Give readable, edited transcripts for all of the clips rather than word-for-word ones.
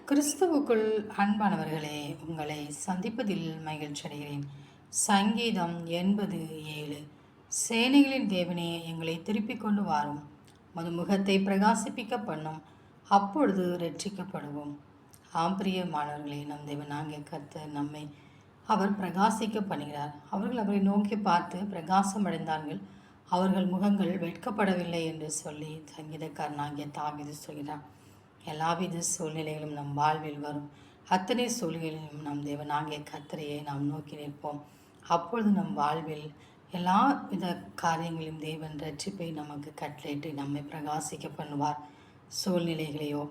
கிறிஸ்துவுக்குள் அன்பானவர்களே, உங்களை சந்திப்பதில் மகிழ்ச்சி அடைகிறேன். சங்கீதம் 87. சேனைகளின் தேவனே, எங்களை திருப்பிக் கொண்டு வாரும், மது முகத்தை பிரகாசிப்பிக்க பண்ணும், அப்பொழுது ரட்சிக்கப்படுவோம். பிரியமானவர்களே, நம் தேவனாகிய கர்த்தர் நம்மை அவர் பிரகாசிக்க பண்ணுகிறார். அவர்கள் அவரை நோக்கி பார்த்து பிரகாசம் அடைந்தார்கள், அவர்கள் முகங்கள் வெட்கப்படவில்லை என்று சொல்லி சங்கீதக்காரனாகிய தாவீது சொல்கிறார். எல்லாவித சூழ்நிலைகளும் நம் வாழ்வில் வரும். அத்தனை சூழ்நிலையிலும் நம் தேவனாகிய கர்த்தரையை நாம் நோக்கி நிற்போம். அப்பொழுது நம் வாழ்வில் எல்லா வித காரியங்களையும் தேவன் ரட்சிப்பை நமக்கு கட்டளையிட்டு நம்மை பிரகாசிக்க பண்ணுவார். சூழ்நிலைகளையோ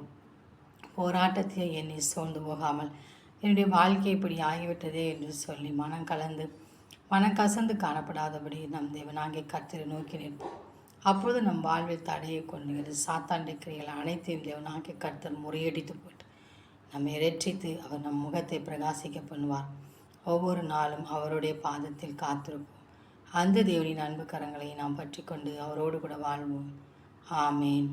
போராட்டத்தையோ எண்ணி சோர்ந்து போகாமல், என்னுடைய வாழ்க்கை இப்படி ஆகிவிட்டதே என்று சொல்லி மனம் கசந்து காணப்படாதபடி நம் தேவனாகிய கர்த்தரை நோக்கி நிற்போம். அப்பொழுது நம் வாழ்வில் தடையை கொண்டு சாத்தாண்ட கிரைகள் அனைத்தையும் தேவனாகிய கர்த்தர் முறியடித்து போட்டு நம்மை இரட்சித்து அவர் நம் முகத்தை பிரகாசிக்க பண்ணுவார். ஒவ்வொரு நாளும் அவருடைய பாதத்தில் காத்திருப்போம். அந்த தேவனின் அன்பு கரங்களை நாம் பற்றி கொண்டு அவரோடு கூட வாழ்வோம். ஆமேன்.